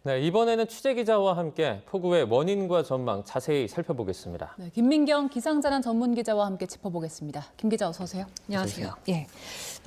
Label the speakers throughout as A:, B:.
A: 네, 이번에는 취재 기자와 함께 폭우의 원인과 전망 자세히 살펴보겠습니다.
B: 네, 김민경 기상자난 전문 기자와 함께 짚어보겠습니다. 김 기자 어서 오세요.
C: 안녕하세요.
B: 예,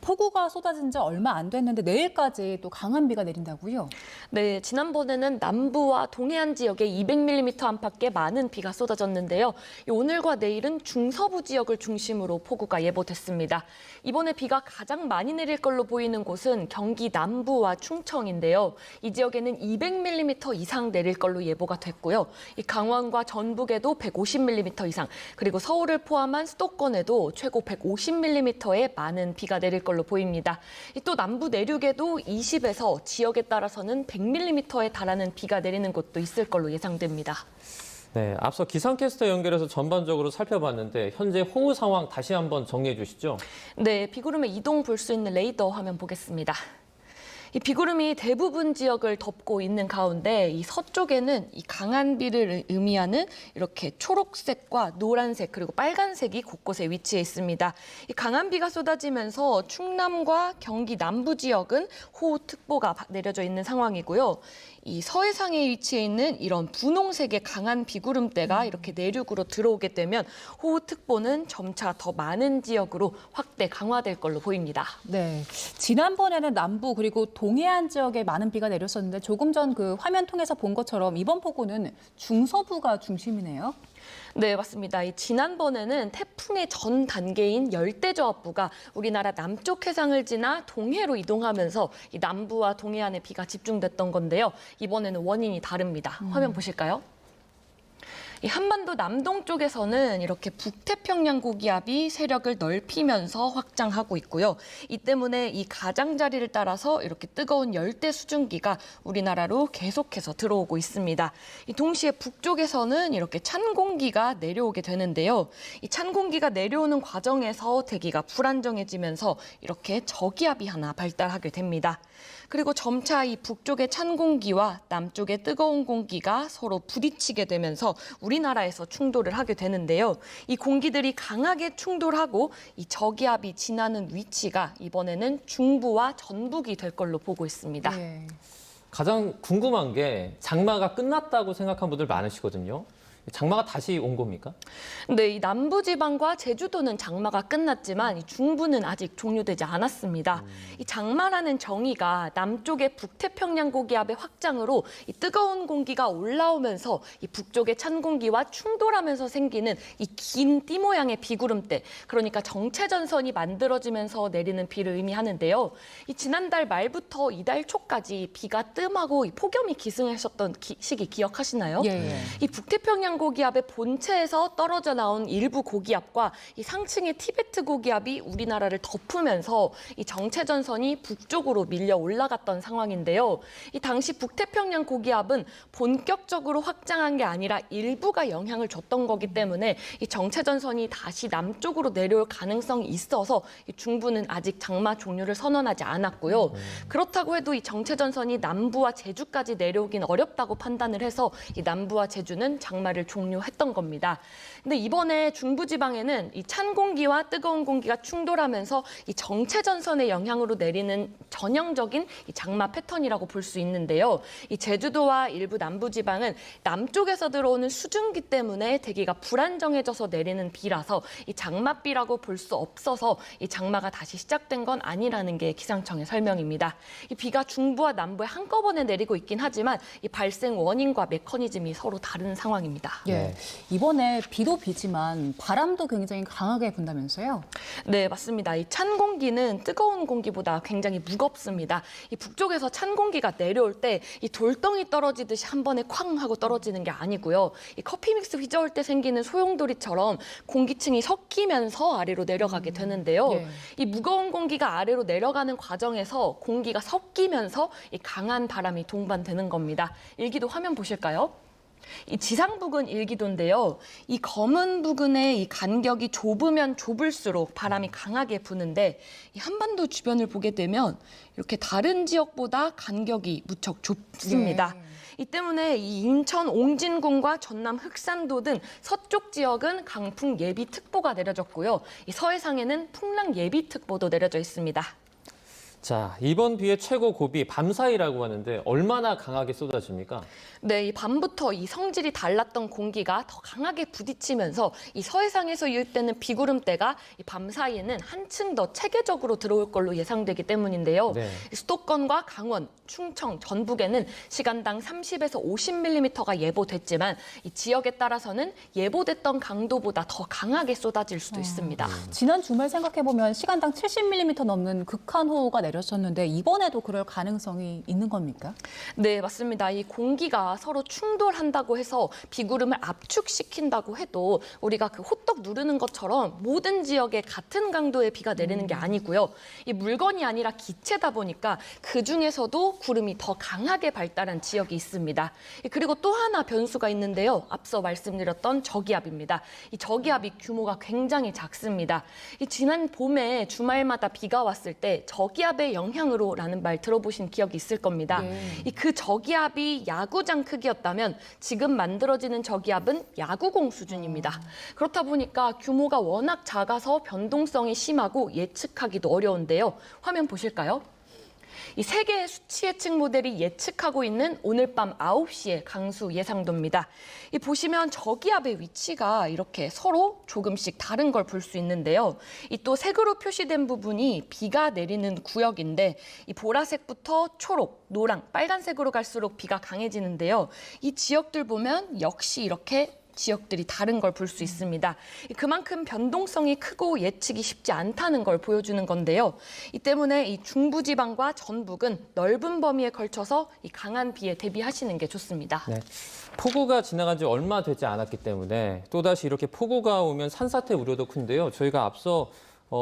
B: 폭우가 쏟아진 지 얼마 안 됐는데 내일까지 또 강한 비가 내린다고요?
C: 네, 지난번에는 남부와 동해안 지역에 200mm 안팎의 많은 비가 쏟아졌는데요. 오늘과 내일은 중서부 지역을 중심으로 폭우가 예보됐습니다. 이번에 비가 가장 많이 내릴 걸로 보이는 곳은 경기 남부와 충청인데요. 이 지역에는 200mm 이상 내릴 걸로 예보가 됐고요. 이 강원과 전북에도 150mm 이상, 그리고 서울을 포함한 수도권에도 최고 150mm의 많은 비가 내릴 걸로 보입니다. 또 남부 내륙에도 20에서 지역에 따라서는 100mm에 달하는 비가 내리는 곳도 있을 걸로 예상됩니다.
A: 네, 앞서 기상캐스터 연결해서 전반적으로 살펴봤는데 현재 홍우 상황 다시 한번 정리해 주시죠.
C: 네, 비구름의 이동 볼 수 있는 레이더 화면 보겠습니다. 이 비구름이 대부분 지역을 덮고 있는 가운데 이 서쪽에는 이 강한 비를 의미하는 이렇게 초록색과 노란색 그리고 빨간색이 곳곳에 위치해 있습니다. 이 강한 비가 쏟아지면서 충남과 경기 남부 지역은 호우특보가 내려져 있는 상황이고요. 이 서해상에 위치해 있는 이런 분홍색의 강한 비구름대가 이렇게 내륙으로 들어오게 되면 호우특보는 점차 더 많은 지역으로 확대 강화될 걸로 보입니다.
B: 네, 지난번에는 남부 그리고 동해안 지역에 많은 비가 내렸었는데 조금 전 그 화면 통해서 본 것처럼 이번 폭우는 중서부가 중심이네요.
C: 네, 맞습니다. 지난번에는 태풍의 전 단계인 열대저압부가 우리나라 남쪽 해상을 지나 동해로 이동하면서 이 남부와 동해안에 비가 집중됐던 건데요. 이번에는 원인이 다릅니다. 화면 보실까요? 이 한반도 남동 쪽에서는 이렇게 북태평양 고기압이 세력을 넓히면서 확장하고 있고요. 이 때문에 이 가장자리를 따라서 이렇게 뜨거운 열대 수증기가 우리나라로 계속해서 들어오고 있습니다. 이 동시에 북쪽에서는 이렇게 찬 공기가 내려오게 되는데요. 이 찬 공기가 내려오는 과정에서 대기가 불안정해지면서 이렇게 저기압이 하나 발달하게 됩니다. 그리고 점차 이 북쪽의 찬 공기와 남쪽의 뜨거운 공기가 서로 부딪히게 되면서 우리나라에서 충돌을 하게 되는데요. 이 공기들이 강하게 충돌하고 이 저기압이 지나는 위치가 이번에는 중부와 전북이 될 걸로 보고 있습니다.
B: 네.
A: 가장 궁금한 게 장마가 끝났다고 생각한 분들 많으시거든요. 장마가 다시 온 겁니까?
C: 네, 이 남부지방과 제주도는 장마가 끝났지만 이 중부는 아직 종료되지 않았습니다. 이 장마라는 정의가 남쪽의 북태평양 고기압의 확장으로 이 뜨거운 공기가 올라오면서 이 북쪽의 찬 공기와 충돌하면서 생기는 이 긴 띠 모양의 비구름대, 그러니까 정체전선이 만들어지면서 내리는 비를 의미하는데요. 이 지난달 말부터 이달 초까지 비가 뜸하고 이 폭염이 기승하셨던 시기 기억하시나요?
B: 예.
C: 이 북태평양 고기압의 본체에서 떨어져 나온 일부 고기압과 이 상층의 티베트 고기압이 우리나라를 덮으면서 이 정체전선이 북쪽으로 밀려 올라갔던 상황인데요. 이 당시 북태평양 고기압은 본격적으로 확장한 게 아니라 일부가 영향을 줬던 거기 때문에 이 정체전선이 다시 남쪽으로 내려올 가능성이 있어서 이 중부는 아직 장마 종료를 선언하지 않았고요. 그렇다고 해도 이 정체전선이 남부와 제주까지 내려오긴 어렵다고 판단을 해서 이 남부와 제주는 장마를 종료했던 겁니다. 근데 이번에 중부지방에는 이 찬 공기와 뜨거운 공기가 충돌하면서 이 정체전선의 영향으로 내리는 전형적인 이 장마 패턴이라고 볼 수 있는데요. 이 제주도와 일부 남부지방은 남쪽에서 들어오는 수증기 때문에 대기가 불안정해져서 내리는 비라서 이 장맛비라고 볼 수 없어서 이 장마가 다시 시작된 건 아니라는 게 기상청의 설명입니다. 이 비가 중부와 남부에 한꺼번에 내리고 있긴 하지만 이 발생 원인과 메커니즘이 서로 다른 상황입니다.
B: 예. 이번에 비도 비지만 바람도 굉장히 강하게 분다면서요?
C: 네, 맞습니다. 이 찬 공기는 뜨거운 공기보다 굉장히 무겁습니다. 이 북쪽에서 찬 공기가 내려올 때 이 돌덩이 떨어지듯이 한 번에 쾅 하고 떨어지는 게 아니고요. 이 커피 믹스 휘저을 때 생기는 소용돌이처럼 공기층이 섞이면서 아래로 내려가게 되는데요.
B: 예.
C: 이 무거운 공기가 아래로 내려가는 과정에서 공기가 섞이면서 이 강한 바람이 동반되는 겁니다. 일기도 화면 보실까요? 이 지상부근 일기도인데요. 이 검은 부근의 이 간격이 좁으면 좁을수록 바람이 강하게 부는데 이 한반도 주변을 보게 되면 이렇게 다른 지역보다 간격이 무척 좁습니다. 이 때문에 이 인천 옹진군과 전남 흑산도 등 서쪽 지역은 강풍 예비특보가 내려졌고요. 이 서해상에는 풍랑 예비특보도 내려져 있습니다.
A: 자, 이번 비의 최고 고비 밤사이라고 하는데 얼마나 강하게 쏟아집니까?
C: 네, 이 밤부터 이 성질이 달랐던 공기가 더 강하게 부딪히면서 이 서해상에서 유입되는 비구름대가 이 밤 사이에는 한층 더 체계적으로 들어올 걸로 예상되기 때문인데요.
A: 네.
C: 수도권과 강원, 충청, 전북에는 시간당 30에서 50mm가 예보됐지만 이 지역에 따라서는 예보됐던 강도보다 더 강하게 쏟아질 수도 있습니다.
B: 지난 주말 생각해보면 시간당 70mm 넘는 극한호우가 내렸었는데 이번에도 그럴 가능성이 있는 겁니까?
C: 네, 맞습니다. 이 공기가 서로 충돌한다고 해서 비구름을 압축시킨다고 해도 우리가 그 호떡 누르는 것처럼 모든 지역에 같은 강도의 비가 내리는 게 아니고요. 이 물건이 아니라 기체다 보니까 그 중에서도 구름이 더 강하게 발달한 지역이 있습니다. 그리고 또 하나 변수가 있는데요. 앞서 말씀드렸던 저기압입니다. 이 저기압이 규모가 굉장히 작습니다. 이 지난 봄에 주말마다 비가 왔을 때 저기압의 영향으로라는 말 들어보신 기억이 있을 겁니다. 이 그 저기압이 야구장 크기였다면 지금 만들어지는 저기압은 야구공 수준입니다. 그렇다 보니까 규모가 워낙 작아서 변동성이 심하고 예측하기도 어려운데요. 화면 보실까요? 이 세 개의 수치 예측 모델이 예측하고 있는 오늘 밤 9시의 강수 예상도입니다. 이 보시면 저기압의 위치가 이렇게 서로 조금씩 다른 걸 볼 수 있는데요. 이 또 색으로 표시된 부분이 비가 내리는 구역인데 이 보라색부터 초록, 노랑, 빨간색으로 갈수록 비가 강해지는데요. 이 지역들 보면 역시 이렇게 지역들이 다른 걸 볼 수 있습니다. 그만큼 변동성이 크고 예측이 쉽지 않다는 걸 보여주는 건데요. 이 때문에 이 중부지방과 전북은 넓은 범위에 걸쳐서 이 강한 비에 대비하시는 게 좋습니다.
A: 네. 폭우가 지나간 지 얼마 되지 않았기 때문에 또다시 이렇게 폭우가 오면 산사태 우려도 큰데요. 저희가 앞서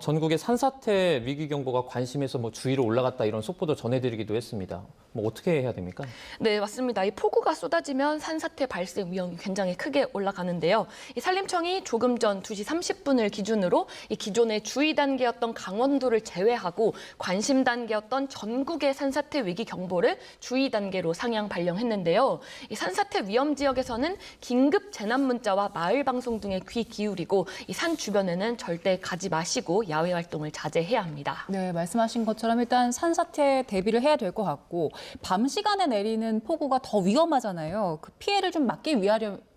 A: 전국의 산사태 위기경보가 관심에서 주위로 올라갔다 이런 속보도 전해드리기도 했습니다. 어떻게 해야 됩니까?
C: 네, 맞습니다. 이 폭우가 쏟아지면 산사태 발생 위험이 굉장히 크게 올라가는데요. 이 산림청이 조금 전 2시 30분을 기준으로 이 기존의 주의 단계였던 강원도를 제외하고 관심 단계였던 전국의 산사태 위기 경보를 주의 단계로 상향 발령했는데요. 이 산사태 위험 지역에서는 긴급 재난 문자와 마을 방송 등에 귀 기울이고 이 산 주변에는 절대 가지 마시고 야외 활동을 자제해야 합니다.
B: 네, 말씀하신 것처럼 일단 산사태 대비를 해야 될 것 같고 밤 시간에 내리는 폭우가 더 위험하잖아요. 그 피해를 좀 막기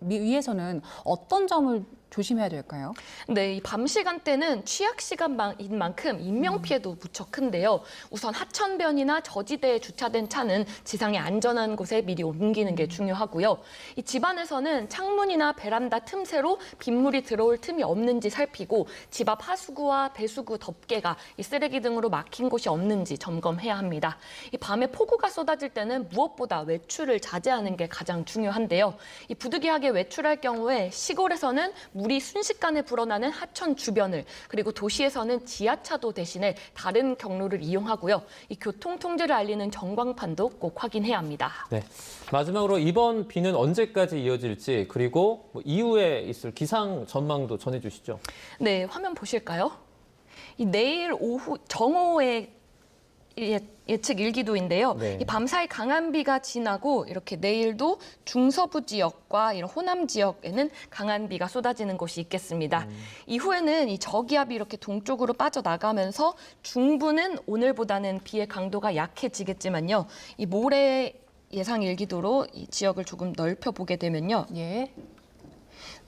B: 위해서는 어떤 점을 조심해야 될까요?
C: 네, 이 밤 시간대는 취약 시간인 만큼 인명 피해도 무척 큰데요. 우선 하천변이나 저지대에 주차된 차는 지상에 안전한 곳에 미리 옮기는 게 중요하고요. 이 집안에서는 창문이나 베란다 틈새로 빗물이 들어올 틈이 없는지 살피고 집 앞 하수구와 배수구 덮개가 이 쓰레기 등으로 막힌 곳이 없는지 점검해야 합니다. 이 밤에 폭우가 쏟아질 때는 무엇보다 외출을 자제하는 게 가장 중요한데요. 이 부득이하게 외출할 경우에 시골에서는 물이 순식간에 불어나는 하천 주변을 그리고 도시에서는 지하차도 대신에 다른 경로를 이용하고요. 이 교통 통제를 알리는 전광판도 꼭 확인해야 합니다.
A: 네. 마지막으로 이번 비는 언제까지 이어질지 그리고 이후에 있을 기상 전망도 전해주시죠.
C: 네, 화면 보실까요? 이 내일 오후 정오에 예측 일기도인데요.
A: 네.
C: 이 밤사이 강한 비가 지나고 이렇게 내일도 중서부 지역과 이런 호남 지역에는 강한 비가 쏟아지는 곳이 있겠습니다. 이후에는 이 저기압이 이렇게 동쪽으로 빠져나가면서 중부는 오늘보다는 비의 강도가 약해지겠지만요. 이 모레 예상 일기도로 이 지역을 조금 넓혀 보게 되면요.
B: 예.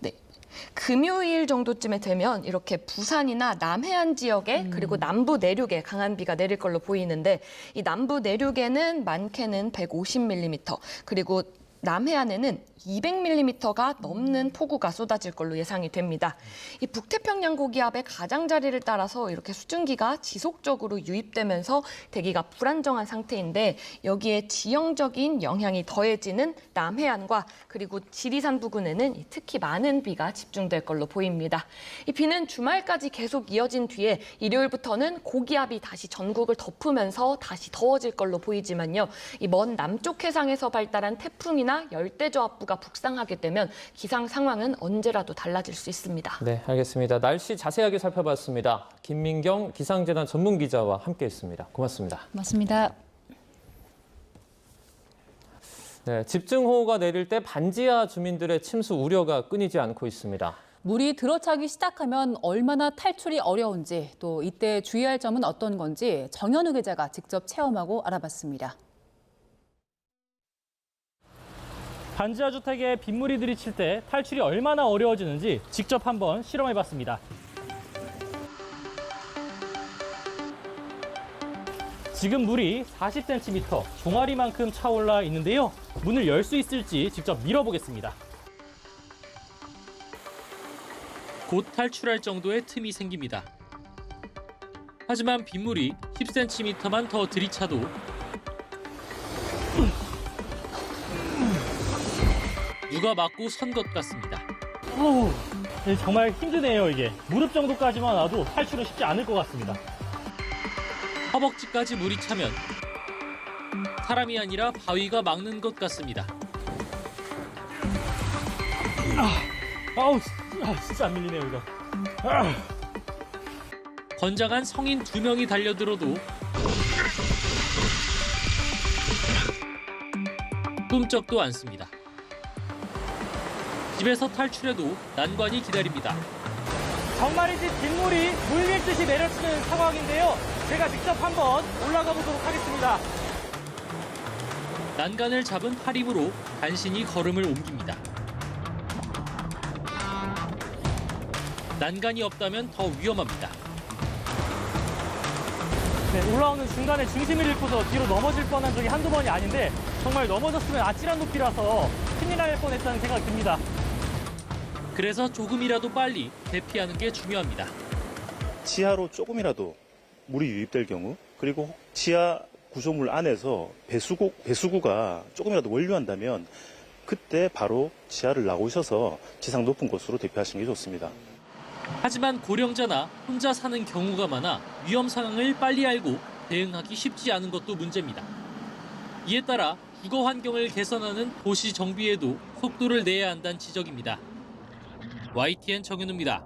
C: 네. 금요일 정도쯤에 되면 이렇게 부산이나 남해안 지역에 그리고 남부 내륙에 강한 비가 내릴 걸로 보이는데 이 남부 내륙에는 많게는 150mm 그리고 남해안에는 200mm가 넘는 폭우가 쏟아질 걸로 예상이 됩니다. 이 북태평양 고기압의 가장자리를 따라서 이렇게 수증기가 지속적으로 유입되면서 대기가 불안정한 상태인데 여기에 지형적인 영향이 더해지는 남해안과 그리고 지리산 부근에는 특히 많은 비가 집중될 걸로 보입니다. 이 비는 주말까지 계속 이어진 뒤에 일요일부터는 고기압이 다시 전국을 덮으면서 다시 더워질 걸로 보이지만요. 이 먼 남쪽 해상에서 발달한 태풍이나 열대저압부가 북상하게 되면 기상 상황은 언제라도 달라질 수 있습니다.
A: 네, 알겠습니다. 날씨 자세하게 살펴봤습니다. 김민경 기상재단 전문기자와 함께했습니다. 고맙습니다.
B: 맞습니다.
A: 네, 집중호우가 내릴 때 반지하 주민들의 침수 우려가 끊이지 않고 있습니다.
B: 물이 들어차기 시작하면 얼마나 탈출이 어려운지, 또 이때 주의할 점은 어떤 건지 정현우 기자가 직접 체험하고 알아봤습니다.
D: 반지하 주택에 빗물이 들이칠 때 탈출이 얼마나 어려워지는지 직접 한번 실험해봤습니다. 지금 물이 40cm, 종아리만큼 차올라 있는데요. 문을 열 수 있을지 직접 밀어보겠습니다.
E: 곧 탈출할 정도의 틈이 생깁니다. 하지만 빗물이 10cm만 더 들이차도 누가 막고 선 것 같습니다.
D: 어우, 정말 힘드네요, 이게. 무릎 정도까지만 와도 탈출은 쉽지 않을 것 같습니다.
E: 허벅지까지 물이 차면 사람이 아니라 바위가 막는 것 같습니다.
D: 아우, 진짜 안 밀리네요, 이거.
E: 건장한 성인 2명이 달려들어도 꿈쩍도 않습니다. 집에서 탈출해도 난관이 기다립니다.
D: 정말이지 빗물이 물 밀듯이 내려치는 상황인데요. 제가 직접 한번 올라가 보도록 하겠습니다.
E: 난간을 잡은 팔 힘으로 간신히 걸음을 옮깁니다. 난간이 없다면 더 위험합니다.
D: 네, 올라오는 중간에 중심을 잃고서 뒤로 넘어질 뻔한 적이 한두 번이 아닌데 정말 넘어졌으면 아찔한 높이라서 큰일 날 뻔했다는 생각이 듭니다.
E: 그래서 조금이라도 빨리 대피하는 게 중요합니다.
F: 지하로 조금이라도 물이 유입될 경우, 그리고 지하 구조물 안에서 배수구가 조금이라도 원류한다면 그때 바로 지하를 나오셔서 지상 높은 곳으로 대피하시는 게 좋습니다.
E: 하지만 고령자나 혼자 사는 경우가 많아 위험 상황을 빨리 알고 대응하기 쉽지 않은 것도 문제입니다. 이에 따라 주거 환경을 개선하는 도시 정비에도 속도를 내야 한다는 지적입니다. YTN 정현우입니다.